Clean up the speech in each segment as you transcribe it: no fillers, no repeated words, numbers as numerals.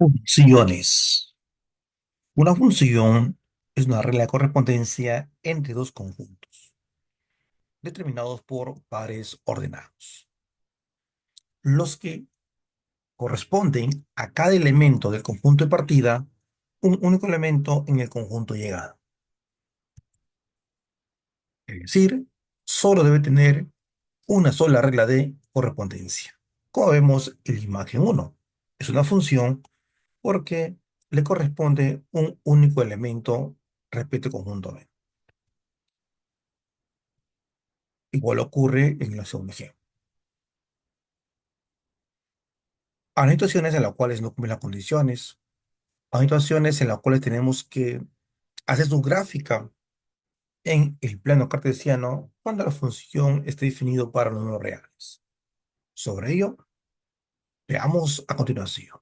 Funciones. Una función es una regla de correspondencia entre dos conjuntos, determinados por pares ordenados, los que corresponden a cada elemento del conjunto de partida, un único elemento en el conjunto llegado. Es decir, solo debe tener una sola regla de correspondencia. Como vemos en la imagen uno, es una función porque le corresponde un único elemento respecto al conjunto B. Igual ocurre en la segunda ejemplo. Hay situaciones en las cuales no cumplen las condiciones. Hay situaciones en las cuales tenemos que hacer su gráfica en el plano cartesiano cuando la función esté definido para los números reales. Sobre ello, veamos a continuación.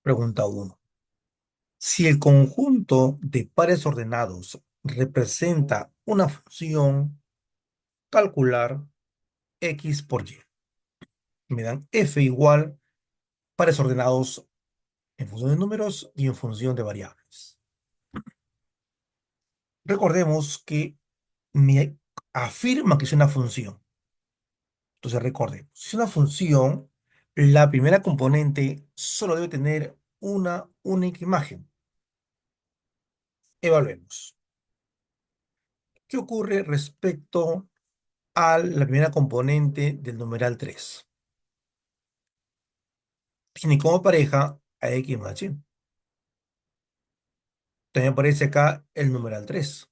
Pregunta uno. Si el conjunto de pares ordenados representa una función, calcular x por y. Me dan f igual pares ordenados en función de números y en función de variables. Recordemos que me afirma que es una función. Entonces recordemos, si es una función, la primera componente solo debe tener una única imagen. Evaluemos. ¿Qué ocurre respecto a la primera componente del numeral 3? Tiene como pareja a x más y. También aparece acá el numeral 3.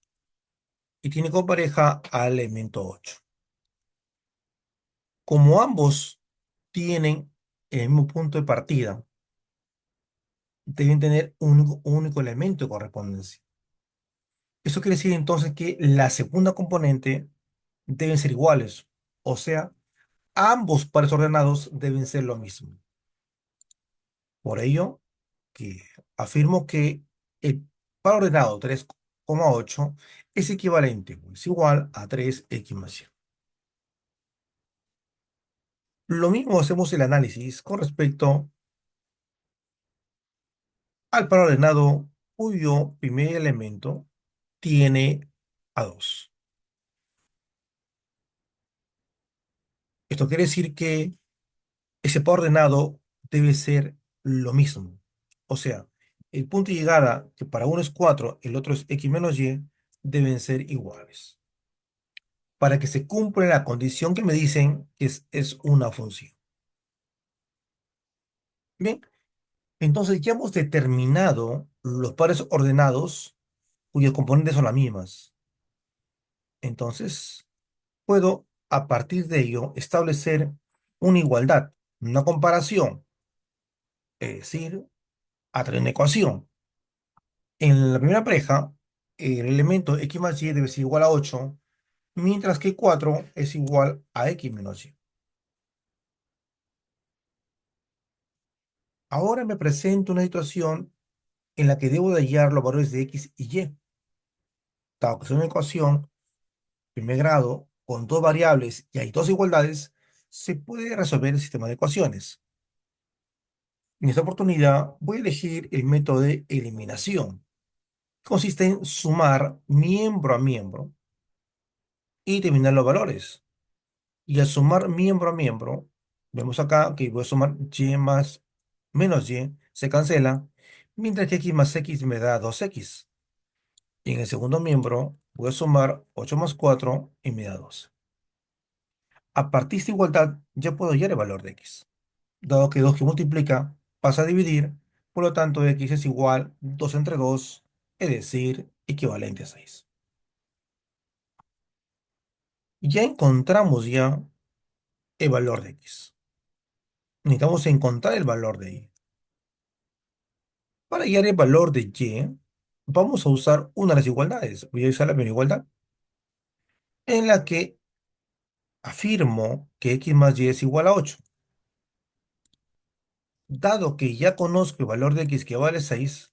Y tiene como pareja al elemento 8. Como ambos tienen el mismo punto de partida, deben tener un único elemento de correspondencia. Eso quiere decir entonces que la segunda componente deben ser iguales, o sea, ambos pares ordenados deben ser lo mismo. Por ello, que afirmo que el par ordenado 3,8 es equivalente o es igual a 3x más y. Lo mismo hacemos el análisis con respecto al par ordenado cuyo primer elemento tiene a 2. Esto quiere decir que ese par ordenado debe ser lo mismo. O sea, el punto de llegada, que para uno es 4, el otro es x menos y, deben ser iguales. Para que se cumpla la condición que me dicen que es una función. Bien, entonces ya hemos determinado los pares ordenados cuyas componentes son las mismas. Entonces, puedo a partir de ello establecer una igualdad, una comparación, es decir, a través de una ecuación. En la primera pareja, el elemento x más y debe ser igual a 8, mientras que 4 es igual a x menos y. Ahora me presento una situación en la que debo de hallar los valores de x y y. Dado que es una ecuación primer grado con dos variables y hay dos igualdades, se puede resolver el sistema de ecuaciones. En esta oportunidad voy a elegir el método de eliminación. Consiste en sumar miembro a miembro y determinar los valores. Y al sumar miembro a miembro, vemos acá que voy a sumar y más menos y, se cancela, mientras que x más x me da 2x. Y en el segundo miembro voy a sumar 8 más 4 y me da 12. A partir de esta igualdad ya puedo hallar el valor de x. Dado que 2 que multiplica pasa a dividir, por lo tanto x es igual 2 entre 2, es decir, equivalente a 6. Ya encontramos ya el valor de x. Necesitamos encontrar el valor de y. Para hallar el valor de y, vamos a usar una de las igualdades. Voy a usar la primera igualdad, en la que afirmo que x más y es igual a 8. Dado que ya conozco el valor de x que vale 6,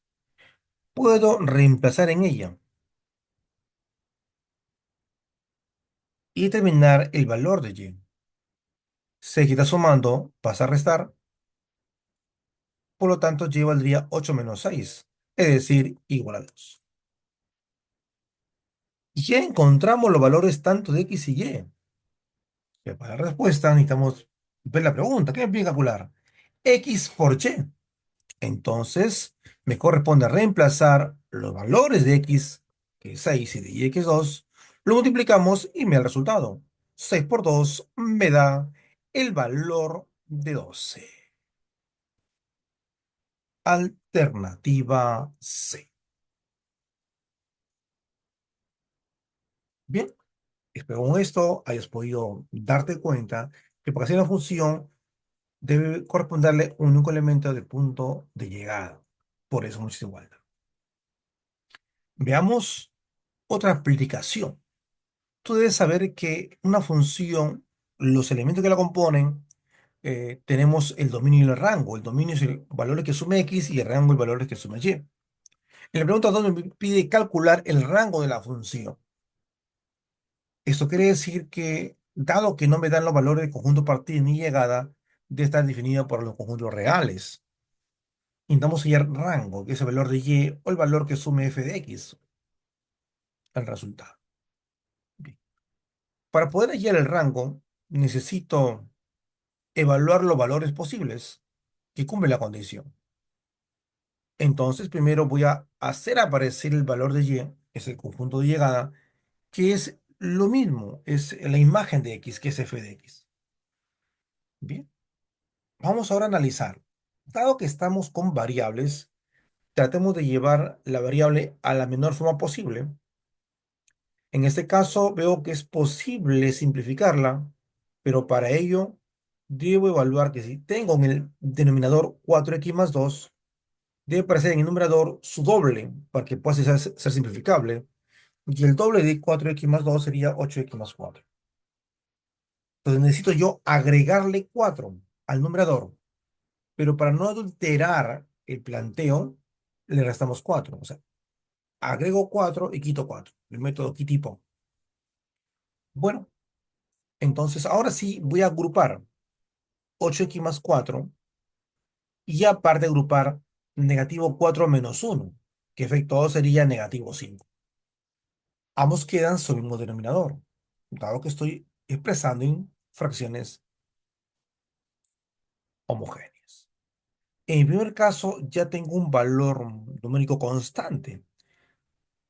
puedo reemplazar en ella y determinar el valor de y. 6 que está sumando pasa a restar, Por lo tanto, y valdría 8 menos 6, es decir, igual a 2. Y ya encontramos los valores tanto de x y y. Pero para la respuesta necesitamos ver la pregunta. ¿Qué me pide calcular? X por y. Entonces, me corresponde reemplazar los valores de x, que es 6, y de y, que es 2. Lo multiplicamos y me da el resultado. 6 por 2 me da el valor de 12. Alternativa C. Bien, espero con esto hayas podido darte cuenta que para hacer una función debe corresponderle un único elemento del punto de llegada. Por eso mucha igualdad. Veamos otra aplicación. Tú debes saber que una función, los elementos que la componen, tenemos el dominio y el rango. El dominio es el valor que sume x y el rango el valor que sume y. En la pregunta 2 me pide calcular el rango de la función. Esto quiere decir que, dado que no me dan los valores de conjunto partida ni llegada, debe estar definida por los conjuntos reales. Intentamos hallar rango, que es el valor de y o el valor que sume f de x, el resultado. Bien. Para poder hallar el rango, necesito evaluar los valores posibles que cumplen la condición. Entonces, primero voy a hacer aparecer el valor de y, que es el conjunto de llegada, que es lo mismo, es la imagen de x, que es f de x. Bien. Vamos ahora a analizar. Dado que estamos con variables, tratemos de llevar la variable a la menor forma posible. En este caso veo que es posible simplificarla, pero para ello debo evaluar que si tengo en el denominador 4x más 2, debe aparecer en el numerador su doble para que pueda ser simplificable. Y el doble de 4x más 2 sería 8x más 4. Entonces necesito yo agregarle 4 al numerador. Pero para no adulterar el planteo, le restamos 4. O sea, agrego 4 y quito 4. El método quitipo. Bueno, entonces ahora sí voy a agrupar 8x más 4 y aparte agrupar negativo 4 menos 1, que efectuado sería negativo 5. Ambos quedan sobre el mismo denominador, dado que estoy expresando en fracciones homogéneas. En el primer caso ya tengo un valor numérico constante.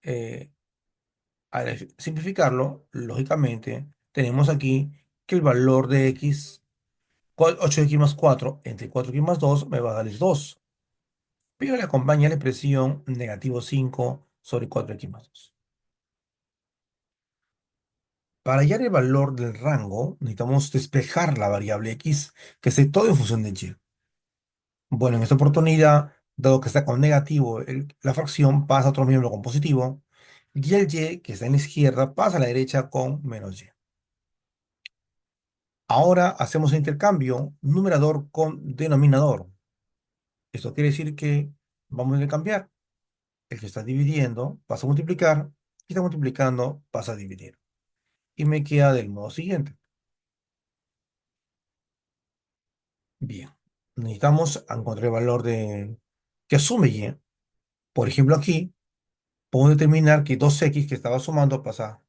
Eh, Al simplificarlo, lógicamente, tenemos aquí que el valor de x, 8x más 4 entre 4x más 2 me va a dar el 2. Pero le acompaña la expresión negativo 5 sobre 4x más 2. Para hallar el valor del rango, necesitamos despejar la variable x, que esté todo en función de y. Bueno, en esta oportunidad, dado que está con negativo, la fracción pasa a otro miembro con positivo, y el y, que está en la izquierda, pasa a la derecha con menos y. Ahora hacemos el intercambio numerador con denominador. Esto quiere decir que vamos a intercambiar. El que está dividiendo pasa a multiplicar y está multiplicando pasa a dividir. Y me queda del modo siguiente. Bien, necesitamos encontrar el valor que asume y. Por ejemplo, aquí podemos determinar que 2x que estaba sumando pasa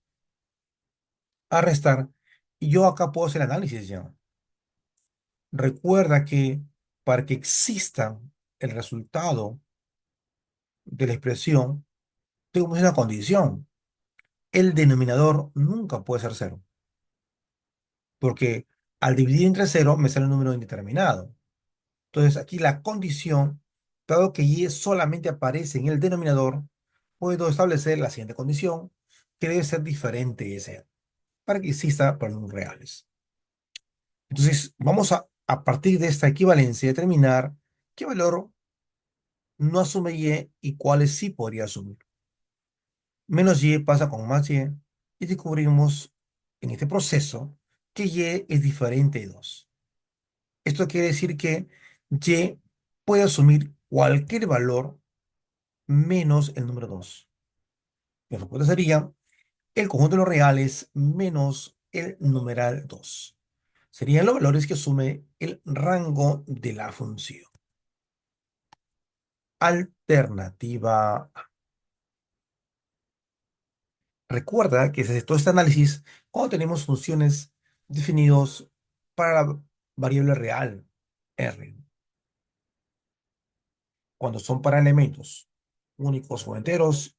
a restar. Y yo acá puedo hacer el análisis ya. Recuerda que para que exista el resultado de la expresión, tengo una condición. El denominador nunca puede ser cero, porque al dividir entre cero me sale un número indeterminado. Entonces aquí la condición, dado que y solamente aparece en el denominador, puedo establecer la siguiente condición, que debe ser diferente de cero, para que exista números reales. Entonces vamos a partir de esta equivalencia, determinar qué valor no asume y cuáles sí podría asumir. Menos y pasa con más y descubrimos en este proceso que y es diferente de 2. Esto quiere decir que y puede asumir cualquier valor menos el número 2. La respuesta sería el conjunto de los reales menos el numeral 2. Serían los valores que asume el rango de la función. Alternativa A. Recuerda que se hace todo este análisis cuando tenemos funciones definidos para la variable real, R. Cuando son para elementos únicos o enteros,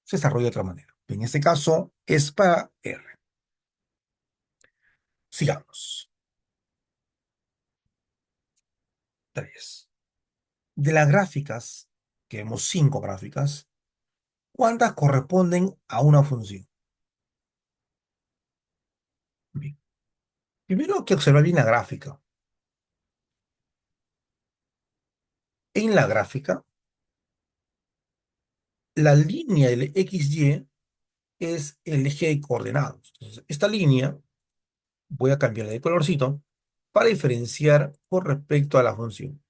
se desarrolla de otra manera. En este caso es para R. Sigamos. 3. De las gráficas, que vemos 5 gráficas, ¿cuántas corresponden a una función? Bien. Primero hay que observar bien la gráfica. En la gráfica, la línea del XY es el eje de coordenadas. Entonces, esta línea voy a cambiarla de colorcito para diferenciar con respecto a la función.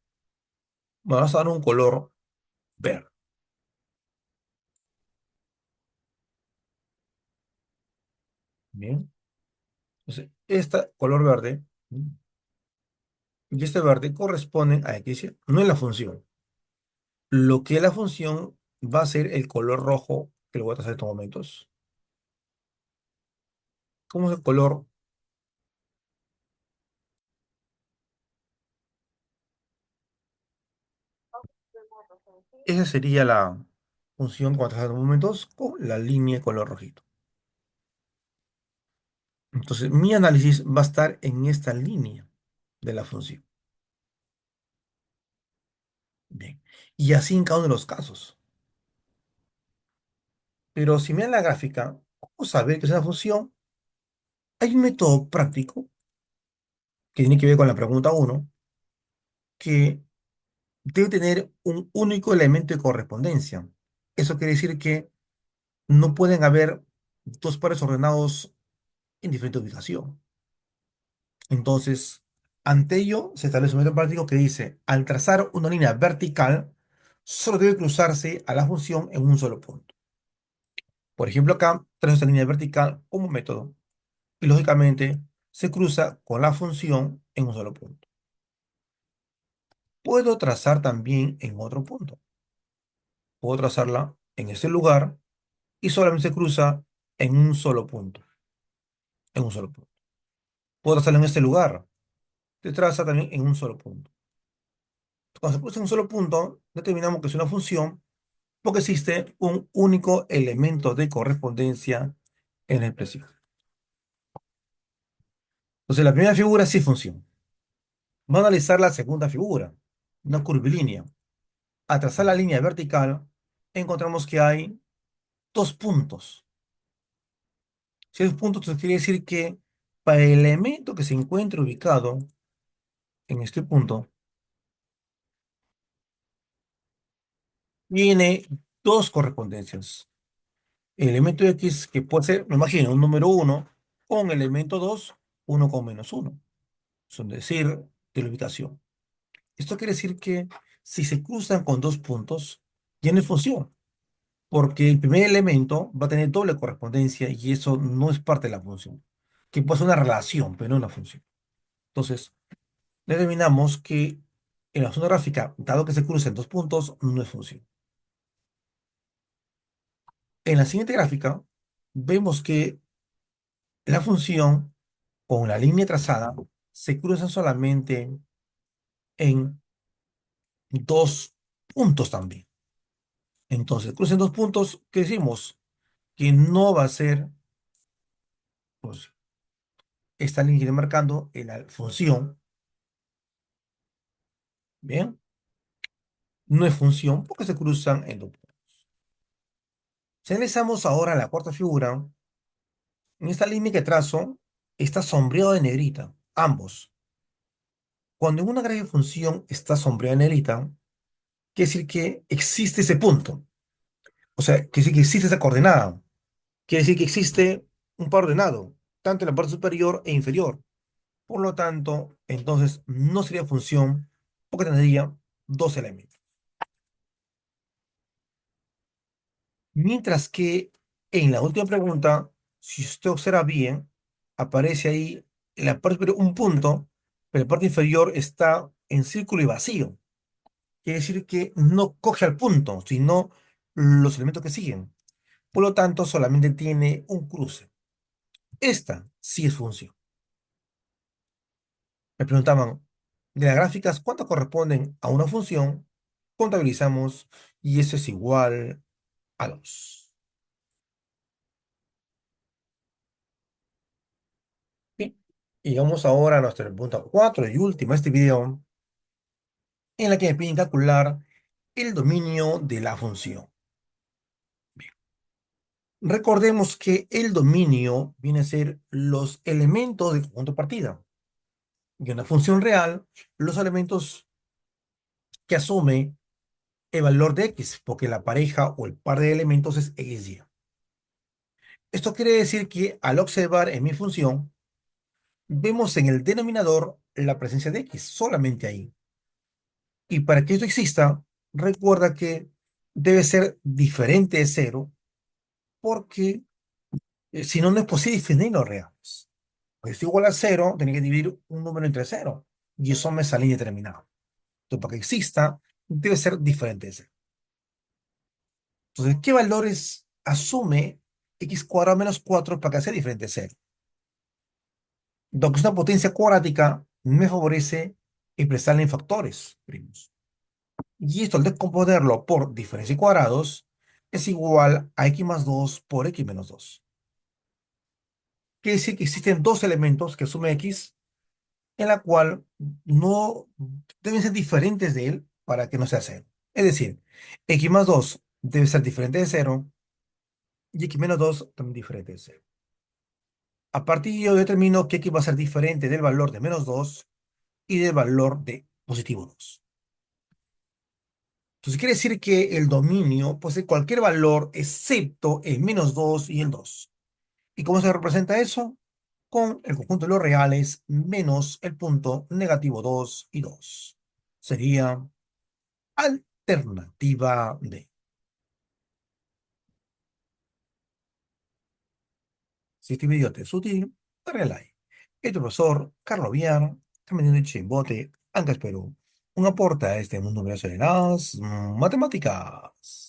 Vamos a dar un color verde. Bien. Entonces, este color verde y este verde corresponden a X, no es la función. Lo que es la función va a ser el color rojo que lo voy a trazar en estos momentos. ¿Cómo es el color? Esa sería la función que voy a trazar en estos momentos con la línea de color rojito. Entonces, mi análisis va a estar en esta línea de la función. Bien. Y así en cada uno de los casos. Pero si miran la gráfica, ¿cómo saber que es una función? Hay un método práctico que tiene que ver con la pregunta uno, que debe tener un único elemento de correspondencia. Eso quiere decir que no pueden haber dos pares ordenados en diferente ubicación. Entonces, ante ello, se establece un método práctico que dice, al trazar una línea vertical, solo debe cruzarse a la función en un solo punto. Por ejemplo, acá trazo esta línea vertical como método y lógicamente se cruza con la función en un solo punto. Puedo trazar también en otro punto. Puedo trazarla en ese lugar y solamente se cruza en un solo punto. En un solo punto. Puedo trazarla en este lugar. Se traza también en un solo punto. Cuando se cruza en un solo punto, determinamos que es una función porque existe un único elemento de correspondencia en la expresión. Entonces, la primera figura sí funciona. Vamos a analizar la segunda figura, una curvilínea. Al trazar la línea vertical, encontramos que hay dos puntos. Si hay dos puntos, entonces quiere decir que para el elemento que se encuentre ubicado en este punto, tiene dos correspondencias. El elemento X, que puede ser, me imagino, un número uno, con el elemento 2, uno con menos uno. Es decir, de la ubicación. Esto quiere decir que si se cruzan con dos puntos, tiene función, porque el primer elemento va a tener doble correspondencia y eso no es parte de la función, que puede ser una relación, pero no una función. Entonces, determinamos que en la zona gráfica, dado que se cruzan dos puntos, no es función. En la siguiente gráfica, vemos que la función con la línea trazada se cruza solamente en dos puntos también. Entonces, crucen dos puntos, ¿qué decimos? Que no va a ser, pues, esta línea que estoy marcando en la función, ¿bien? No es función porque se cruzan en dos puntos. Si analizamos ahora la cuarta figura, en esta línea que trazo, está sombreado de negrita, ambos. Cuando en una gráfica de función está sombreada de negrita, quiere decir que existe ese punto. O sea, quiere decir que existe esa coordenada. Quiere decir que existe un par ordenado, tanto en la parte superior e inferior. Por lo tanto, entonces no sería función porque tendría dos elementos. Mientras que en la última pregunta, si usted observa bien, aparece ahí en la parte superior un punto, pero en la parte inferior está en círculo y vacío. quiere decir que no coge al punto, sino los elementos que siguen. Por lo tanto, solamente tiene un cruce. Esta sí es función. Me preguntaban, de las gráficas, ¿cuántas corresponden a una función? Contabilizamos y eso es igual a 2. Bien, y vamos ahora a nuestra pregunta 4 y última de este video, en la que me piden calcular el dominio de la función. Recordemos que el dominio viene a ser los elementos del conjunto de partida. Y una función real, los elementos que asume el valor de x, porque la pareja o el par de elementos es xy. Esto quiere decir que al observar en mi función, vemos en el denominador la presencia de x, solamente ahí. Y para que esto exista, recuerda que debe ser diferente de cero, porque si no, no es posible definir los reales. Pues esto igual a cero, tenía que dividir un número entre cero, y eso me sale indeterminado. Entonces, para que exista, debe ser diferente de cero. Entonces, ¿qué valores asume x cuadrado menos 4 para que sea diferente de cero? Lo que es una potencia cuadrática me favorece expresarla en factores primos. Y esto al descomponerlo por diferencia y cuadrados es igual a x más 2 por x menos 2. Quiere decir que existen dos elementos que asume x en la cual no deben ser diferentes de él para que no sea cero. Es decir, x más 2 debe ser diferente de cero y x menos 2 también diferente de cero. A partir de ello determino que x va a ser diferente del valor de menos 2 y del valor de positivo 2. Entonces quiere decir que el dominio posee cualquier valor excepto el menos 2 y el 2. ¿Y cómo se representa eso? Con el conjunto de los reales menos el punto negativo 2 y 2. Sería alternativa D. Si este video te es útil, dale like. El profesor Carlos Villar, también de Chimbote, Ancas Perú. Un aporte a este mundo de las matemáticas.